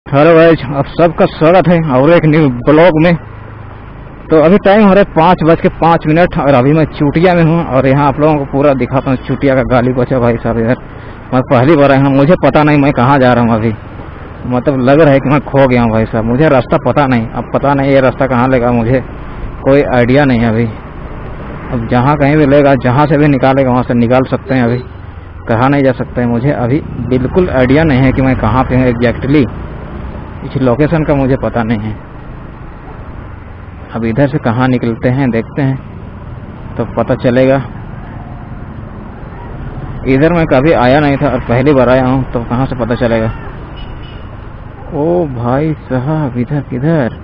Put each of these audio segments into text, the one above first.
Hello guys, आप सबका स्वागत है और एक न्यू ब्लॉग में। तो अभी टाइम हो रहा है 5:05 और अभी मैं चुटिया में हूँ और यहाँ आप लोगों को पूरा दिखाता हूँ चुटिया का गाली बचा। भाई साहब इधर मैं पहली बार आया हूँ, मुझे पता नहीं मैं कहाँ जा रहा हूँ अभी। मतलब लग रहा है कि मैं खो गया हूँ भाई साहब, मुझे रास्ता पता नहीं। अब पता नहीं ये रास्ता कहाँ लेगा, मुझे कोई आइडिया नहीं है अभी। अब जहाँ कहीं भी लेगा, जहाँ से भी निकालेगा वहाँ से निकाल सकते हैं। अभी कहाँ नहीं जा सकते हैं, मुझे अभी बिल्कुल आइडिया नहीं है कि मैं कहाँ पे हूँ एग्जैक्टली। इस लोकेशन का मुझे पता नहीं है। अब इधर से कहाँ निकलते हैं देखते हैं तो पता चलेगा। इधर मैं कभी आया नहीं था और पहली बार आया हूँ, तो कहाँ से पता चलेगा। ओ भाई साहब, इधर किधर,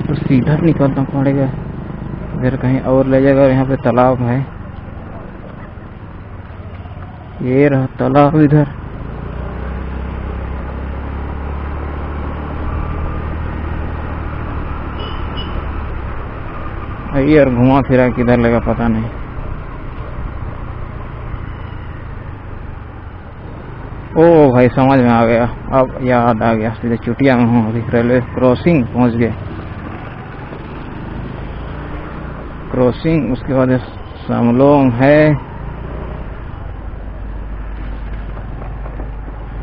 तो सीधा निकलना पड़ेगा। इधर कहीं और ले जाएगा। यहाँ पे तालाब है, ये रहा तालाब इधर। यार घुमा फिरा किधर लगा पता नहीं। ओ भाई समझ में आ गया, अब याद आ गया। सीधे चुटिया में हूँ, अभी रेलवे क्रॉसिंग पहुँच गए। क्रॉसिंग, उसके बाद समलोंग है।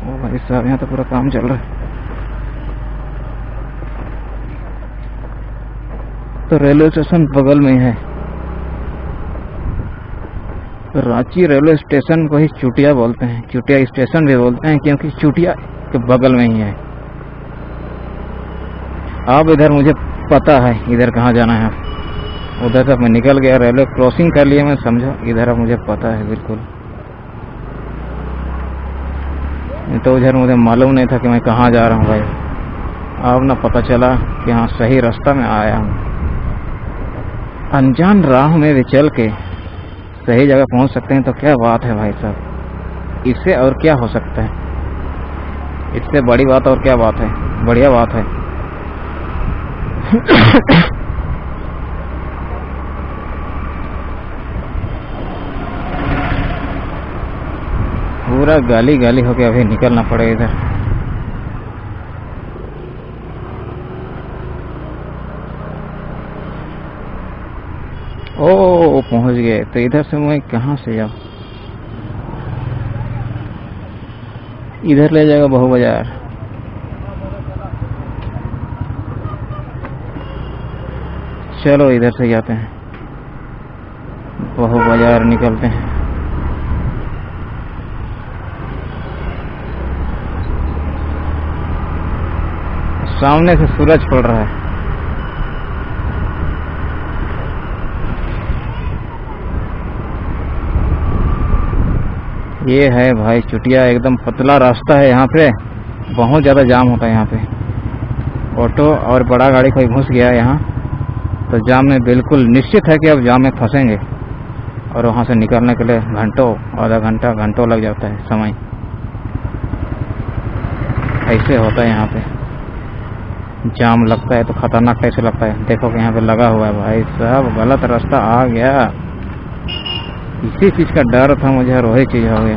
ओ भाई साहब, यहाँ तो पूरा काम चल रहा है। तो रेलवे स्टेशन बगल में है। तो रांची रेलवे स्टेशन को ही चुटिया बोलते हैं, चुटिया स्टेशन भी बोलते हैं, क्योंकि चुटिया के बगल में ही है। अब इधर मुझे पता है इधर कहाँ जाना है। उधर से मैं निकल गया, रेलवे क्रॉसिंग कर लिया मैं, समझो इधर अब मुझे पता है बिल्कुल। तो उधर मुझे मालूम नहीं था कि मैं कहाँ जा रहा हूँ भाई। अब ना पता चला कि हाँ सही रास्ता में आया हूँ। अनजान राह में भी चल के सही जगह पहुंच सकते हैं तो क्या बात है भाई साहब। इससे और क्या हो सकता है, इससे बड़ी बात और क्या बात है, बढ़िया बात है। पूरा गाली गाली होके अभी निकलना पड़ेगा इधर। ओ पहुंच गए। तो इधर से मैं कहाँ से जाऊँ, इधर ले जाएगा बहु बाजार। चलो इधर से जाते हैं, बहु बाजार निकलते हैं। सामने से सूरज पड़ रहा है। ये है भाई चुटिया, एकदम पतला रास्ता है। यहाँ पे बहुत ज़्यादा जाम होता है। यहाँ पे ऑटो और बड़ा गाड़ी कोई घुस गया है यहाँ, तो जाम में बिल्कुल निश्चित है कि अब जाम में फंसेंगे। और वहाँ से निकलने के लिए घंटों, आधा घंटा, घंटों लग जाता है समय। ऐसे होता है यहाँ पे, जाम लगता है तो खतरनाक कैसे लगता है। देखो कि यहाँ पे लगा हुआ है भाई साहब, गलत रास्ता आ गया। इसी चीज का डर था मुझे और वही चीज हो गया।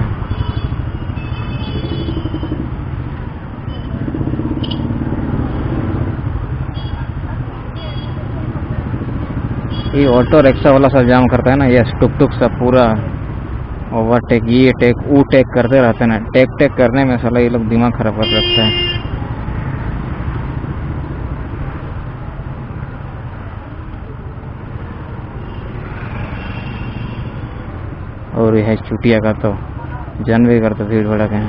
ये ऑटो रिक्शा वाला सब जाम करता है ना, ये टुक टुक सब पूरा ओवरटेक, ये टेक वो टेक करते रहते हैं ना। टेक टेक करने में साला ये लोग दिमाग खराब कर रखते हैं। और यह चुटिया का तो जन भी करते भीड़ भड़क है।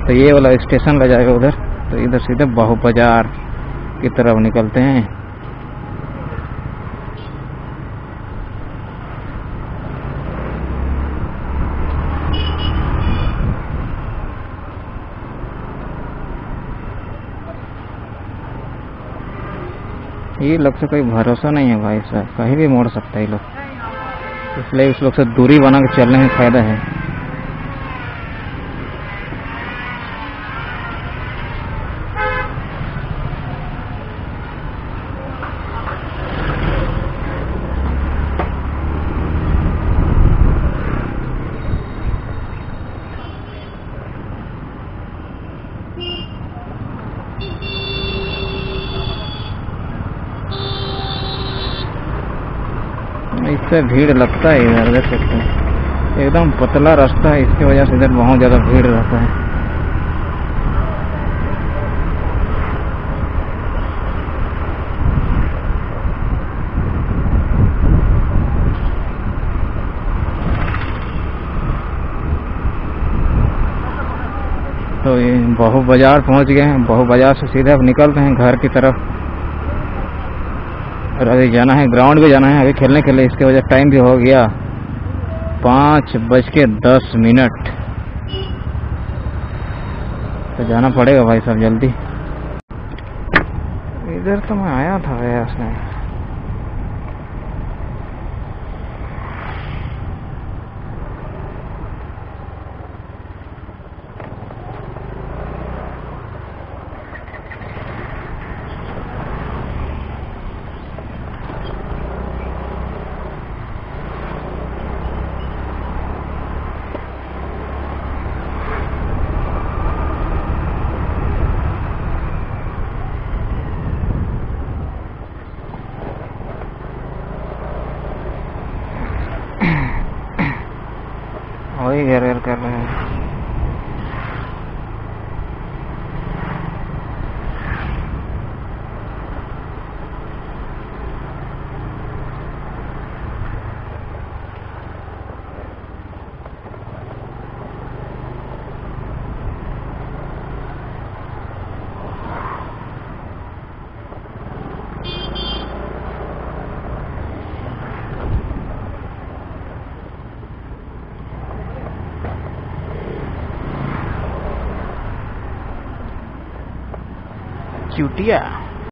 तो ये वाला स्टेशन ले जाएगा उधर, तो इधर सीधे बहु बाजार की तरफ निकलते हैं। ये लोग से कोई भरोसा नहीं है भाई साहब, कहीं भी मोड़ सकता है ये लोग। इसलिए उस लोग से दूरी बना के चलने में फायदा है। से भीड़ लगता है इधर, देख सकते हैं एकदम पतला रास्ता है, इसकी वजह से इधर बहुत ज़्यादा भीड़ रहता है। तो ये बहु बाजार पहुंच गए हैं। बहु बाजार से सीधे अब निकलते हैं घर की तरफ, और अभी जाना है ग्राउंड भी जाना है अभी खेलने के लिए। इसके वजह टाइम भी हो गया 5:10। तो जाना पड़ेगा भाई साहब जल्दी। इधर तो मैं आया था वैसे। वही घेर घेर कर रहे हैं। चुटिया।